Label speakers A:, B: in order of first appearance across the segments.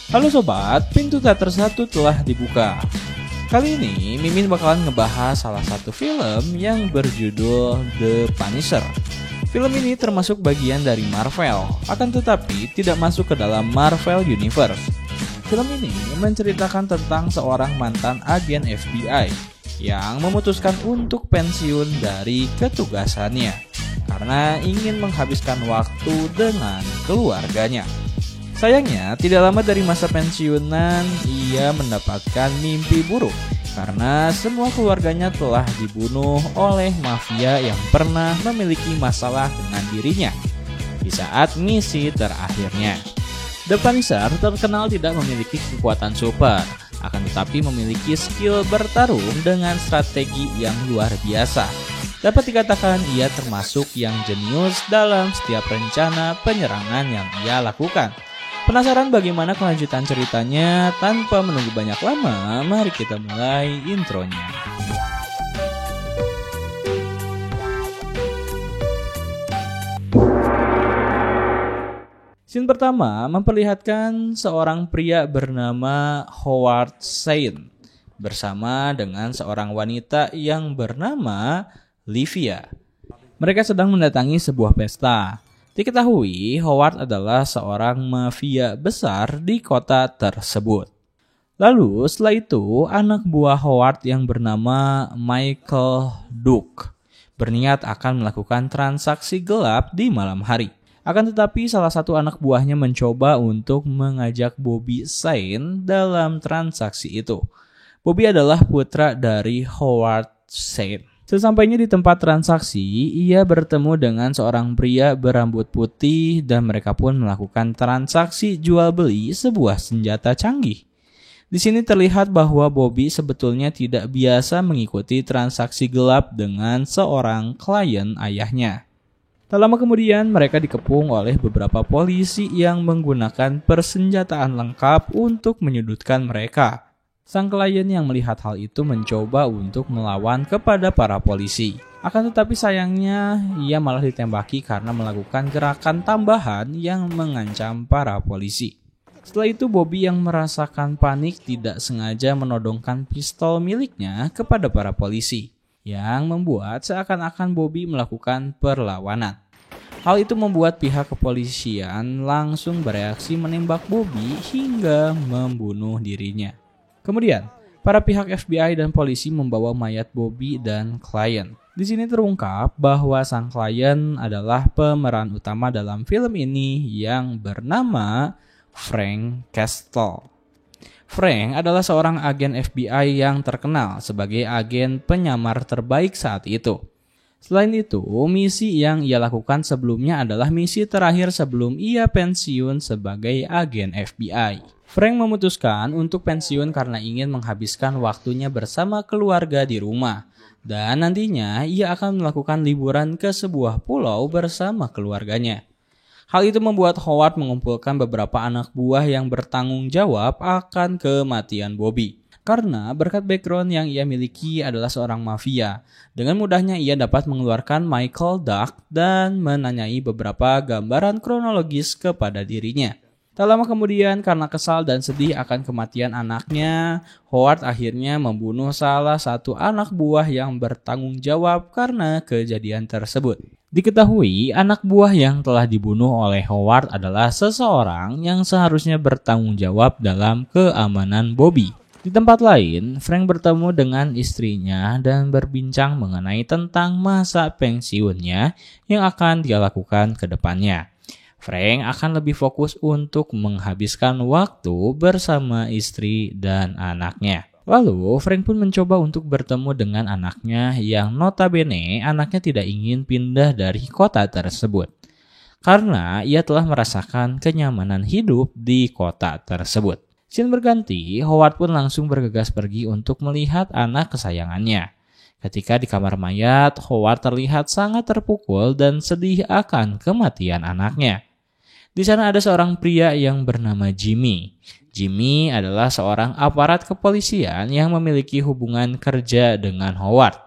A: Halo sobat, pintu teater 1 telah dibuka. Kali ini Mimin bakalan ngebahas salah satu film yang berjudul The Punisher. Film ini termasuk bagian dari Marvel, akan tetapi tidak masuk ke dalam Marvel Universe. Film ini menceritakan tentang seorang mantan agen FBI yang memutuskan untuk pensiun dari ketugasannya karena ingin menghabiskan waktu dengan keluarganya. Sayangnya, tidak lama dari masa pensiunan, ia mendapatkan mimpi buruk karena semua keluarganya telah dibunuh oleh mafia yang pernah memiliki masalah dengan dirinya di saat misi terakhirnya. The Punisher terkenal tidak memiliki kekuatan super, akan tetapi memiliki skill bertarung dengan strategi yang luar biasa. Dapat dikatakan ia termasuk yang jenius dalam setiap rencana penyerangan yang ia lakukan. Penasaran bagaimana kelanjutan ceritanya? Tanpa menunggu banyak lama, mari kita mulai intronya. Scene pertama memperlihatkan seorang pria bernama Howard Shayne bersama dengan seorang wanita yang bernama Livia. Mereka sedang mendatangi sebuah pesta. Diketahui Howard adalah seorang mafia besar di kota tersebut. Lalu setelah itu anak buah Howard yang bernama Michael Duke berniat akan melakukan transaksi gelap di malam hari. Akan tetapi salah satu anak buahnya mencoba untuk mengajak Bobby Shayne dalam transaksi itu. Bobby adalah putra dari Howard Shayne. Sesampainya di tempat transaksi, ia bertemu dengan seorang pria berambut putih dan mereka pun melakukan transaksi jual beli sebuah senjata canggih. Di sini terlihat bahwa Bobby sebetulnya tidak biasa mengikuti transaksi gelap dengan seorang klien ayahnya. Tak lama kemudian mereka dikepung oleh beberapa polisi yang menggunakan persenjataan lengkap untuk menyudutkan mereka. Sang klien yang melihat hal itu mencoba untuk melawan kepada para polisi. Akan tetapi sayangnya ia malah ditembaki karena melakukan gerakan tambahan yang mengancam para polisi. Setelah itu Bobby yang merasakan panik tidak sengaja menodongkan pistol miliknya kepada para polisi, yang membuat seakan-akan Bobby melakukan perlawanan. Hal itu membuat pihak kepolisian langsung bereaksi menembak Bobby hingga membunuh dirinya. Kemudian, para pihak FBI dan polisi membawa mayat Bobby dan klien. Di sini terungkap bahwa sang klien adalah pemeran utama dalam film ini yang bernama Frank Castle. Frank adalah seorang agen FBI yang terkenal sebagai agen penyamar terbaik saat itu. Selain itu, misi yang ia lakukan sebelumnya adalah misi terakhir sebelum ia pensiun sebagai agen FBI. Frank memutuskan untuk pensiun karena ingin menghabiskan waktunya bersama keluarga di rumah. Dan nantinya ia akan melakukan liburan ke sebuah pulau bersama keluarganya. Hal itu membuat Howard mengumpulkan beberapa anak buah yang bertanggung jawab akan kematian Bobby. Karena berkat background yang ia miliki adalah seorang mafia, dengan mudahnya ia dapat mengeluarkan Michael Duke dan menanyai beberapa gambaran kronologis kepada dirinya. Tak lama kemudian karena kesal dan sedih akan kematian anaknya, Howard akhirnya membunuh salah satu anak buah yang bertanggung jawab karena kejadian tersebut. Diketahui anak buah yang telah dibunuh oleh Howard adalah seseorang yang seharusnya bertanggung jawab dalam keamanan Bobby. Di tempat lain, Frank bertemu dengan istrinya dan berbincang mengenai tentang masa pensiunnya yang akan dia lakukan ke depannya. Frank akan lebih fokus untuk menghabiskan waktu bersama istri dan anaknya. Lalu, Frank pun mencoba untuk bertemu dengan anaknya yang notabene anaknya tidak ingin pindah dari kota tersebut. Karena ia telah merasakan kenyamanan hidup di kota tersebut. Scene berganti, Howard pun langsung bergegas pergi untuk melihat anak kesayangannya. Ketika di kamar mayat, Howard terlihat sangat terpukul dan sedih akan kematian anaknya. Di sana ada seorang pria yang bernama Jimmy. Jimmy adalah seorang aparat kepolisian yang memiliki hubungan kerja dengan Howard.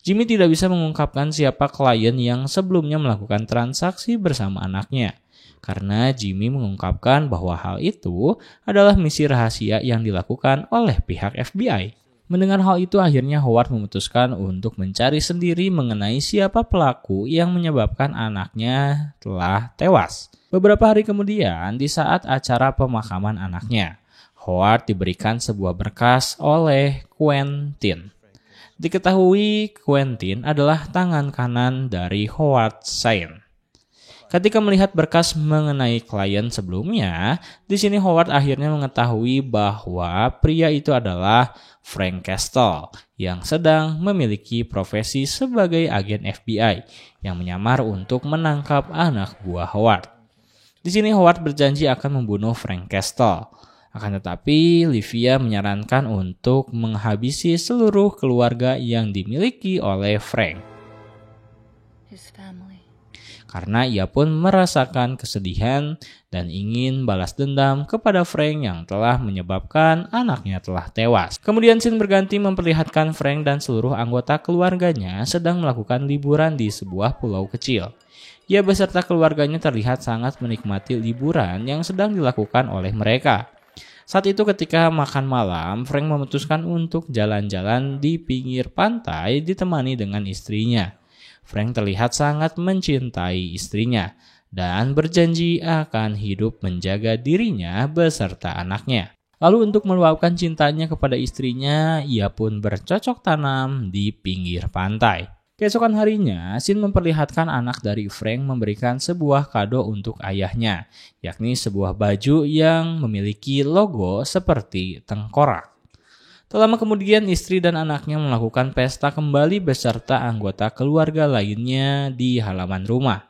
A: Jimmy tidak bisa mengungkapkan siapa klien yang sebelumnya melakukan transaksi bersama anaknya. karena Jimmy mengungkapkan bahwa hal itu adalah misi rahasia yang dilakukan oleh pihak FBI. Mendengar hal itu, akhirnya Howard memutuskan untuk mencari sendiri mengenai siapa pelaku yang menyebabkan anaknya telah tewas. Beberapa hari kemudian, di saat acara pemakaman anaknya, Howard diberikan sebuah berkas oleh Quentin. Diketahui Quentin adalah tangan kanan dari Howard Sain. Ketika melihat berkas mengenai klien sebelumnya, di sini Howard akhirnya mengetahui bahwa pria itu adalah Frank Castle yang sedang memiliki profesi sebagai agen FBI yang menyamar untuk menangkap anak buah Howard. Di sini Howard berjanji akan membunuh Frank Castle. Akan tetapi, Livia menyarankan untuk menghabisi seluruh keluarga yang dimiliki oleh Frank. Karena ia pun merasakan kesedihan dan ingin balas dendam kepada Frank yang telah menyebabkan anaknya telah tewas. Kemudian scene berganti memperlihatkan Frank dan seluruh anggota keluarganya sedang melakukan liburan di sebuah pulau kecil. Ia beserta keluarganya terlihat sangat menikmati liburan yang sedang dilakukan oleh mereka. Saat itu ketika makan malam, Frank memutuskan untuk jalan-jalan di pinggir pantai ditemani dengan istrinya. Frank terlihat sangat mencintai istrinya dan berjanji akan hidup menjaga dirinya beserta anaknya. Lalu untuk meluapkan cintanya kepada istrinya, ia pun bercocok tanam di pinggir pantai. Keesokan harinya, scene memperlihatkan anak dari Frank memberikan sebuah kado untuk ayahnya, yakni sebuah baju yang memiliki logo seperti tengkorak. Tak lama kemudian, istri dan anaknya melakukan pesta kembali beserta anggota keluarga lainnya di halaman rumah.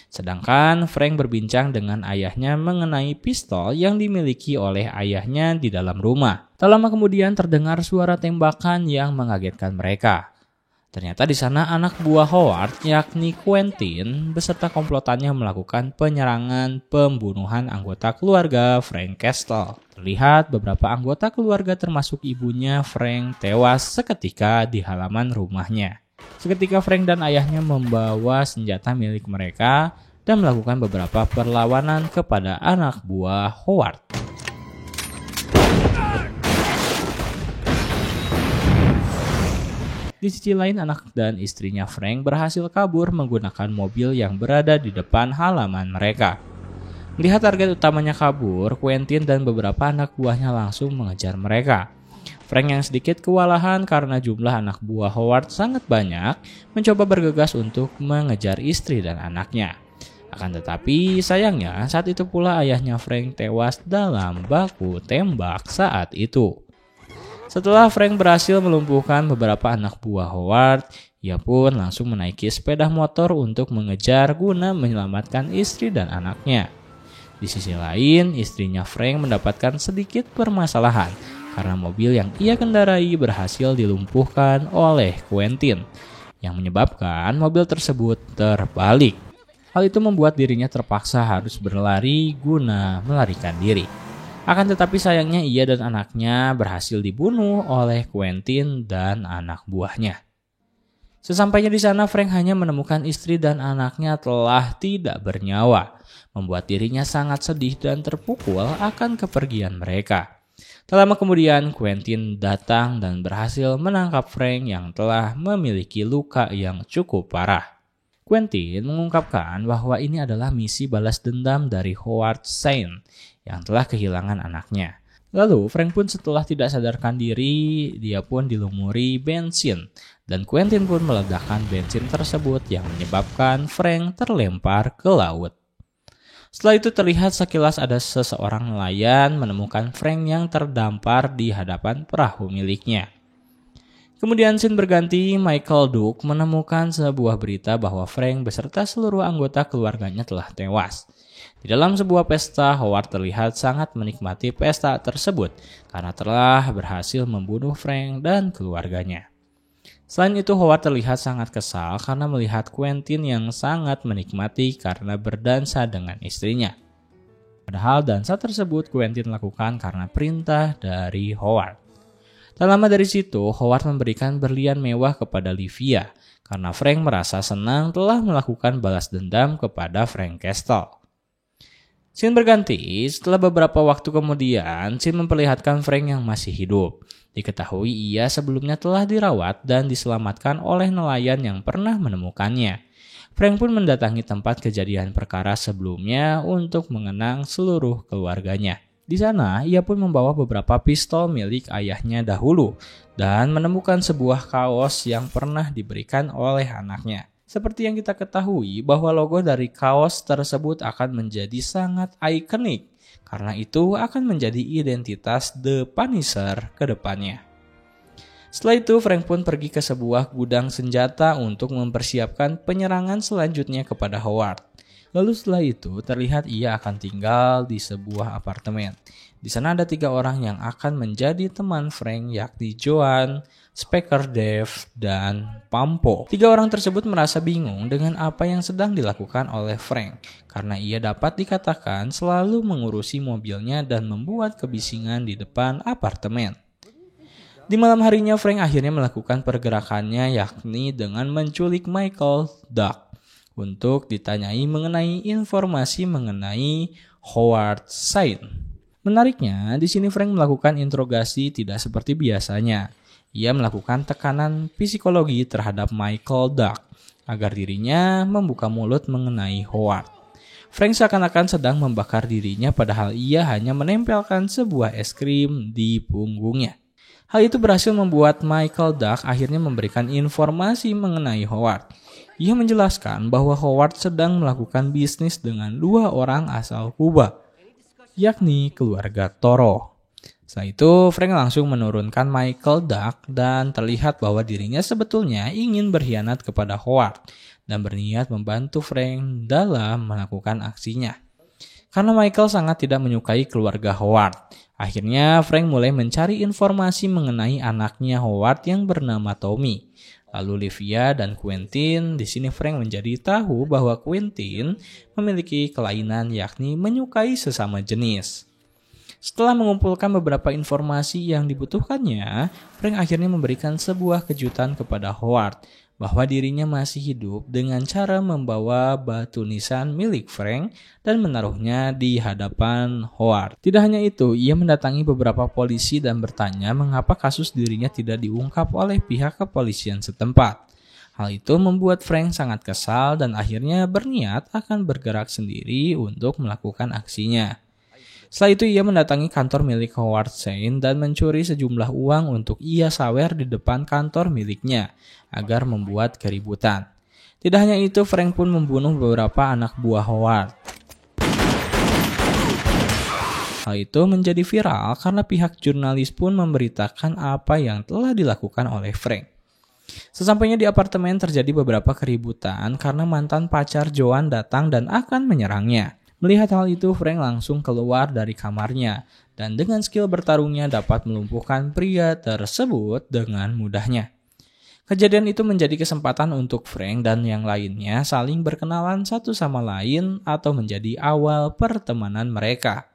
A: Sedangkan Frank berbincang dengan ayahnya mengenai pistol yang dimiliki oleh ayahnya di dalam rumah. Tak lama kemudian terdengar suara tembakan yang mengagetkan mereka. Ternyata di sana anak buah Howard, yakni Quentin, beserta komplotannya melakukan penyerangan pembunuhan anggota keluarga Frank Castle. Terlihat beberapa anggota keluarga termasuk ibunya Frank tewas seketika di halaman rumahnya. Seketika Frank dan ayahnya membawa senjata milik mereka dan melakukan beberapa perlawanan kepada anak buah Howard. Di sisi lain, anak dan istrinya Frank berhasil kabur menggunakan mobil yang berada di depan halaman mereka. Melihat target utamanya kabur, Quentin dan beberapa anak buahnya langsung mengejar mereka. Frank yang sedikit kewalahan karena jumlah anak buah Howard sangat banyak, mencoba bergegas untuk mengejar istri dan anaknya. Akan tetapi, sayangnya saat itu pula ayahnya Frank tewas dalam baku tembak saat itu. Setelah Frank berhasil melumpuhkan beberapa anak buah Howard, ia pun langsung menaiki sepeda motor untuk mengejar guna menyelamatkan istri dan anaknya. Di sisi lain, istrinya Frank mendapatkan sedikit permasalahan karena mobil yang ia kendarai berhasil dilumpuhkan oleh Quentin, yang menyebabkan mobil tersebut terbalik. Hal itu membuat dirinya terpaksa harus berlari guna melarikan diri. Akan tetapi sayangnya ia dan anaknya berhasil dibunuh oleh Quentin dan anak buahnya. Sesampainya di sana, Frank hanya menemukan istri dan anaknya telah tidak bernyawa, membuat dirinya sangat sedih dan terpukul akan kepergian mereka. Tak lama kemudian, Quentin datang dan berhasil menangkap Frank yang telah memiliki luka yang cukup parah. Quentin mengungkapkan bahwa ini adalah misi balas dendam dari Howard Sain yang telah kehilangan anaknya. Lalu Frank pun setelah tidak sadarkan diri, dia pun dilumuri bensin dan Quentin pun meledakkan bensin tersebut yang menyebabkan Frank terlempar ke laut. Setelah itu terlihat sekilas ada seseorang nelayan menemukan Frank yang terdampar di hadapan perahu miliknya. Kemudian scene berganti, Michael Duke menemukan sebuah berita bahwa Frank beserta seluruh anggota keluarganya telah tewas. Di dalam sebuah pesta, Howard terlihat sangat menikmati pesta tersebut karena telah berhasil membunuh Frank dan keluarganya. Selain itu, Howard terlihat sangat kesal karena melihat Quentin yang sangat menikmati karena berdansa dengan istrinya. Padahal dansa tersebut Quentin lakukan karena perintah dari Howard. Tak lama dari situ, Howard memberikan berlian mewah kepada Livia karena Frank merasa senang telah melakukan balas dendam kepada Frank Castle. Scene berganti, setelah beberapa waktu kemudian, scene memperlihatkan Frank yang masih hidup. Diketahui ia sebelumnya telah dirawat dan diselamatkan oleh nelayan yang pernah menemukannya. Frank pun mendatangi tempat kejadian perkara sebelumnya untuk mengenang seluruh keluarganya. Di sana, ia pun membawa beberapa pistol milik ayahnya dahulu dan menemukan sebuah kaos yang pernah diberikan oleh anaknya. Seperti yang kita ketahui bahwa logo dari kaos tersebut akan menjadi sangat ikonik, karena itu akan menjadi identitas The Punisher ke depannya. Setelah itu, Frank pun pergi ke sebuah gudang senjata untuk mempersiapkan penyerangan selanjutnya kepada Howard. Lalu setelah itu, terlihat ia akan tinggal di sebuah apartemen. Di sana ada 3 orang yang akan menjadi teman Frank, yakni Joan, Specker Dave, dan Pampo. 3 orang tersebut merasa bingung dengan apa yang sedang dilakukan oleh Frank, karena ia dapat dikatakan selalu mengurusi mobilnya dan membuat kebisingan di depan apartemen. Di malam harinya, Frank akhirnya melakukan pergerakannya, yakni dengan menculik Michael Duck untuk ditanyai mengenai informasi mengenai Howard Sain. Menariknya, di sini Frank melakukan interogasi tidak seperti biasanya. Ia melakukan tekanan psikologi terhadap Michael Duck agar dirinya membuka mulut mengenai Howard. Frank seakan-akan sedang membakar dirinya padahal ia hanya menempelkan sebuah es krim di punggungnya. Hal itu berhasil membuat Michael Duck akhirnya memberikan informasi mengenai Howard. Ia menjelaskan bahwa Howard sedang melakukan bisnis dengan 2 orang asal Kuba, yakni keluarga Toro. Setelah itu, Frank langsung menurunkan Michael Duck dan terlihat bahwa dirinya sebetulnya ingin berkhianat kepada Howard dan berniat membantu Frank dalam melakukan aksinya. Karena Michael sangat tidak menyukai keluarga Howard, akhirnya Frank mulai mencari informasi mengenai anaknya Howard yang bernama Tommy. Lalu Livia dan Quentin. Di sini Frank menjadi tahu bahwa Quentin memiliki kelainan, yakni menyukai sesama jenis. Setelah mengumpulkan beberapa informasi yang dibutuhkannya, Frank akhirnya memberikan sebuah kejutan kepada Howard bahwa dirinya masih hidup dengan cara membawa batu nisan milik Frank dan menaruhnya di hadapan Howard. Tidak hanya itu, ia mendatangi beberapa polisi dan bertanya mengapa kasus dirinya tidak diungkap oleh pihak kepolisian setempat. Hal itu membuat Frank sangat kesal dan akhirnya berniat akan bergerak sendiri untuk melakukan aksinya. Setelah itu ia mendatangi kantor milik Howard Sain dan mencuri sejumlah uang untuk ia sawer di depan kantor miliknya agar membuat keributan. Tidak hanya itu, Frank pun membunuh beberapa anak buah Howard. Hal itu menjadi viral karena pihak jurnalis pun memberitakan apa yang telah dilakukan oleh Frank. Sesampainya di apartemen terjadi beberapa keributan karena mantan pacar Joan datang dan akan menyerangnya. Melihat hal itu, Frank langsung keluar dari kamarnya dan dengan skill bertarungnya dapat melumpuhkan pria tersebut dengan mudahnya. Kejadian itu menjadi kesempatan untuk Frank dan yang lainnya saling berkenalan satu sama lain atau menjadi awal pertemanan mereka.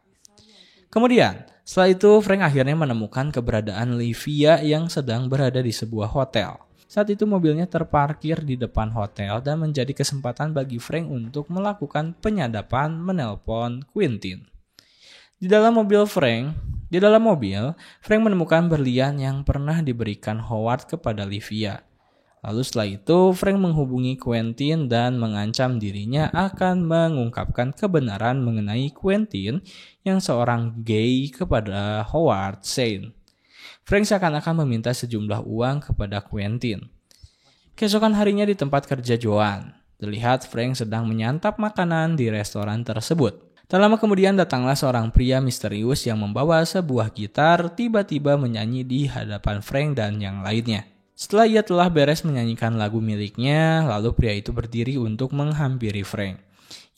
A: Kemudian, setelah itu Frank akhirnya menemukan keberadaan Livia yang sedang berada di sebuah hotel. Saat itu mobilnya terparkir di depan hotel dan menjadi kesempatan bagi Frank untuk melakukan penyadapan menelpon Quentin. Di dalam mobil, Frank menemukan berlian yang pernah diberikan Howard kepada Livia. Lalu setelah itu, Frank menghubungi Quentin dan mengancam dirinya akan mengungkapkan kebenaran mengenai Quentin yang seorang gay kepada Howard Sain. Frank seakan-akan meminta sejumlah uang kepada Quentin. Keesokan harinya di tempat kerja Joan, terlihat Frank sedang menyantap makanan di restoran tersebut. Tak lama kemudian datanglah seorang pria misterius yang membawa sebuah gitar tiba-tiba menyanyi di hadapan Frank dan yang lainnya. Setelah ia telah beres menyanyikan lagu miliknya, lalu pria itu berdiri untuk menghampiri Frank.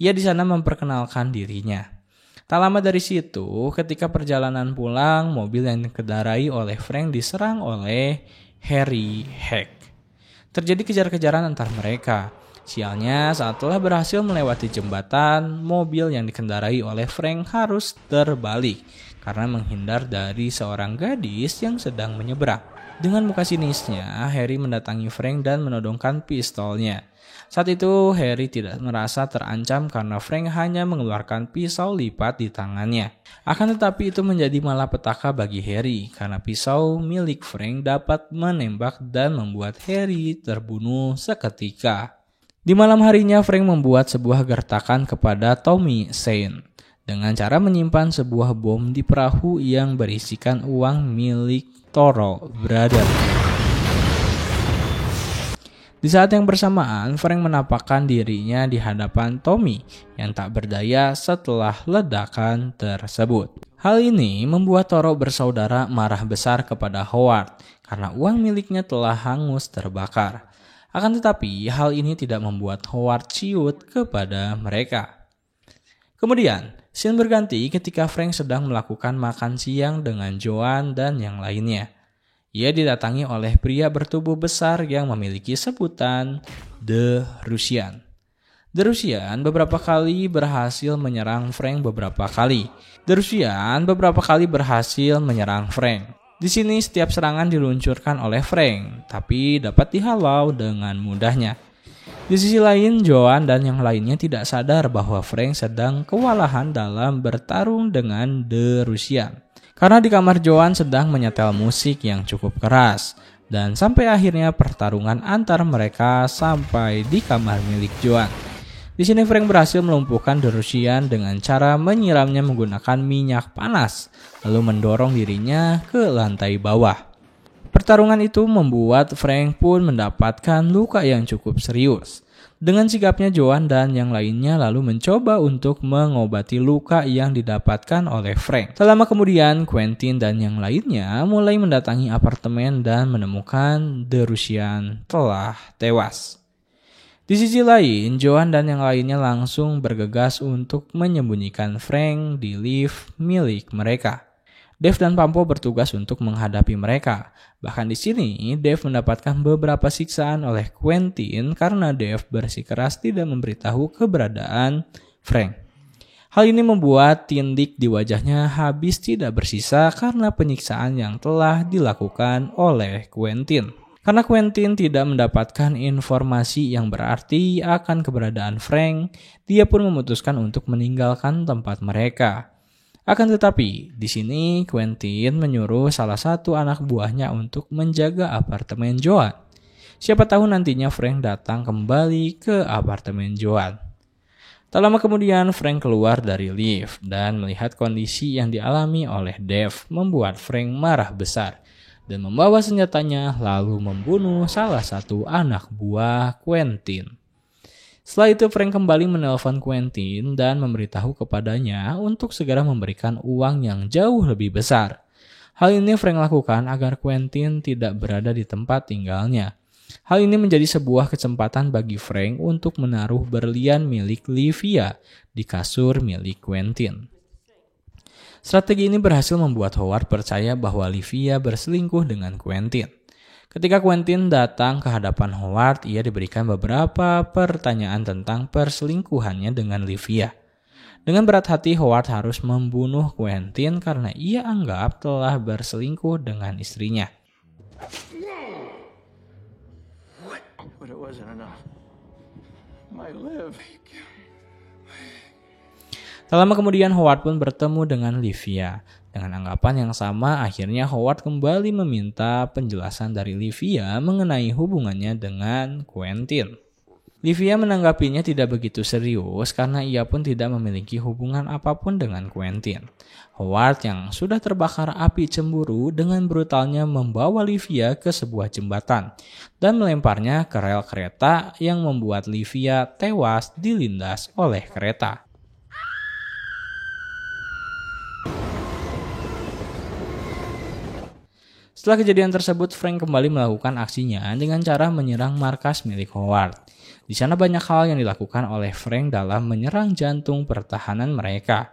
A: Ia di sana memperkenalkan dirinya. Tak lama dari situ, ketika perjalanan pulang, mobil yang dikendarai oleh Frank diserang oleh Harry Heck. Terjadi kejar-kejaran antar mereka. Sialnya, saat telah berhasil melewati jembatan, mobil yang dikendarai oleh Frank harus terbalik karena menghindar dari seorang gadis yang sedang menyeberang. Dengan muka sinisnya, Harry mendatangi Frank dan menodongkan pistolnya. Saat itu, Harry tidak merasa terancam karena Frank hanya mengeluarkan pisau lipat di tangannya. Akan tetapi itu menjadi malapetaka bagi Harry karena pisau milik Frank dapat menembak dan membuat Harry terbunuh seketika. Di malam harinya, Frank membuat sebuah gertakan kepada Tommy Saint dengan cara menyimpan sebuah bom di perahu yang berisikan uang milik Toro Brothers. Di saat yang bersamaan, Frank menampakkan dirinya di hadapan Tommy yang tak berdaya setelah ledakan tersebut. Hal ini membuat Toro bersaudara marah besar kepada Howard karena uang miliknya telah hangus terbakar. Akan tetapi, hal ini tidak membuat Howard ciut kepada mereka. Kemudian, scene berganti ketika Frank sedang melakukan makan siang dengan Joan dan yang lainnya. Ia didatangi oleh pria bertubuh besar yang memiliki sebutan The Russian. The Russian beberapa kali berhasil menyerang Frank Di sini setiap serangan diluncurkan oleh Frank, tapi dapat dihalau dengan mudahnya. Di sisi lain, Joan dan yang lainnya tidak sadar bahwa Frank sedang kewalahan dalam bertarung dengan The Russian. Karena di kamar Joan sedang menyetel musik yang cukup keras. Dan sampai akhirnya pertarungan antar mereka sampai di kamar milik Joan. Di sini Frank berhasil melumpuhkan The Russian dengan cara menyiramnya menggunakan minyak panas, lalu mendorong dirinya ke lantai bawah. Pertarungan itu membuat Frank pun mendapatkan luka yang cukup serius. Dengan sigapnya, Joan dan yang lainnya lalu mencoba untuk mengobati luka yang didapatkan oleh Frank. Tak lama kemudian, Quentin dan yang lainnya mulai mendatangi apartemen dan menemukan The Russian telah tewas. Di sisi lain, Joan dan yang lainnya langsung bergegas untuk menyembunyikan Frank di lift milik mereka. Dave dan Pampo bertugas untuk menghadapi mereka. Bahkan di sini, Dave mendapatkan beberapa siksaan oleh Quentin karena Dave bersikeras tidak memberitahu keberadaan Frank. Hal ini membuat tindik di wajahnya habis tidak bersisa karena penyiksaan yang telah dilakukan oleh Quentin. Karena Quentin tidak mendapatkan informasi yang berarti akan keberadaan Frank, dia pun memutuskan untuk meninggalkan tempat mereka. Akan tetapi, di sini Quentin menyuruh salah satu anak buahnya untuk menjaga apartemen Joan. Siapa tahu nantinya Frank datang kembali ke apartemen Joan. Tak lama kemudian Frank keluar dari lift dan melihat kondisi yang dialami oleh Dave membuat Frank marah besar dan membawa senjatanya lalu membunuh salah satu anak buah Quentin. Setelah itu Frank kembali menelpon Quentin dan memberitahu kepadanya untuk segera memberikan uang yang jauh lebih besar. Hal ini Frank lakukan agar Quentin tidak berada di tempat tinggalnya. Hal ini menjadi sebuah kesempatan bagi Frank untuk menaruh berlian milik Livia di kasur milik Quentin. Strategi ini berhasil membuat Howard percaya bahwa Livia berselingkuh dengan Quentin. Ketika Quentin datang ke hadapan Howard, ia diberikan beberapa pertanyaan tentang perselingkuhannya dengan Livia. Dengan berat hati, Howard harus membunuh Quentin karena ia anggap telah berselingkuh dengan istrinya. But it wasn't enough. My live. Tak lama kemudian Howard pun bertemu dengan Livia. Dengan anggapan yang sama, akhirnya Howard kembali meminta penjelasan dari Livia mengenai hubungannya dengan Quentin. Livia menanggapinya tidak begitu serius karena ia pun tidak memiliki hubungan apapun dengan Quentin. Howard yang sudah terbakar api cemburu dengan brutalnya membawa Livia ke sebuah jembatan dan melemparnya ke rel kereta yang membuat Livia tewas dilindas oleh kereta. Setelah kejadian tersebut, Frank kembali melakukan aksinya dengan cara menyerang markas milik Howard. Di sana banyak hal yang dilakukan oleh Frank dalam menyerang jantung pertahanan mereka.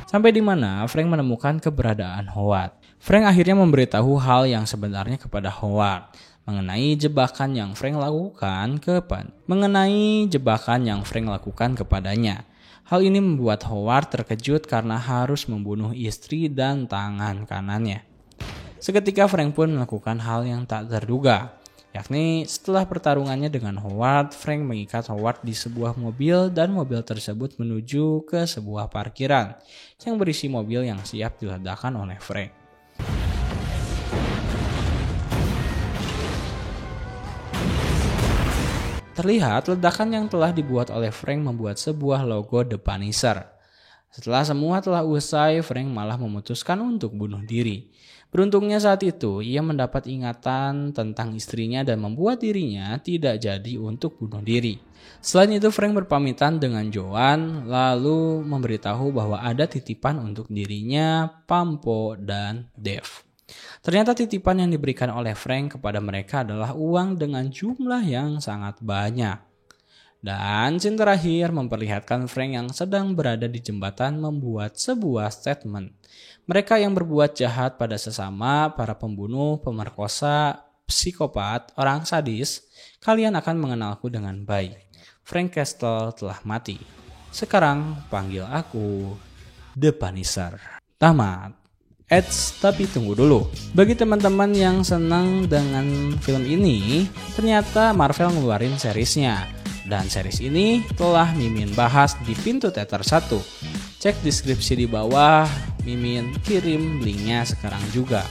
A: Sampai di mana Frank menemukan keberadaan Howard. Frank akhirnya memberitahu hal yang sebenarnya kepada Howard. mengenai jebakan yang Frank lakukan kepadanya. Hal ini membuat Howard terkejut karena harus membunuh istri dan tangan kanannya. Seketika Frank pun melakukan hal yang tak terduga, yakni setelah pertarungannya dengan Howard, Frank mengikat Howard di sebuah mobil dan mobil tersebut menuju ke sebuah parkiran yang berisi mobil yang siap diledakkan oleh Frank. Terlihat ledakan yang telah dibuat oleh Frank membuat sebuah logo The Punisher. Setelah semua telah usai, Frank malah memutuskan untuk bunuh diri. Beruntungnya saat itu, ia mendapat ingatan tentang istrinya dan membuat dirinya tidak jadi untuk bunuh diri. Selain itu, Frank berpamitan dengan Joan, lalu memberitahu bahwa ada titipan untuk dirinya, Pampo, dan Dave. Ternyata titipan yang diberikan oleh Frank kepada mereka adalah uang dengan jumlah yang sangat banyak. Dan scene terakhir memperlihatkan Frank yang sedang berada di jembatan membuat sebuah statement. Mereka yang berbuat jahat pada sesama, para pembunuh, pemerkosa, psikopat, orang sadis, kalian akan mengenalku dengan baik. Frank Castle telah mati. Sekarang panggil aku The Punisher. Tamat. Tapi tunggu dulu. Bagi teman-teman yang senang dengan film ini, ternyata Marvel ngeluarin seriesnya. Dan series ini telah Mimin bahas di Pintu Teater 1. Cek deskripsi di bawah, Mimin kirim linknya sekarang juga.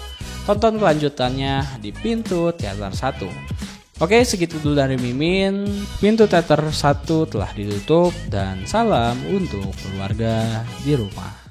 A: Tonton kelanjutannya di Pintu Teater 1. Oke, segitu dulu dari Mimin. Pintu Teater 1 telah ditutup dan salam untuk keluarga di rumah.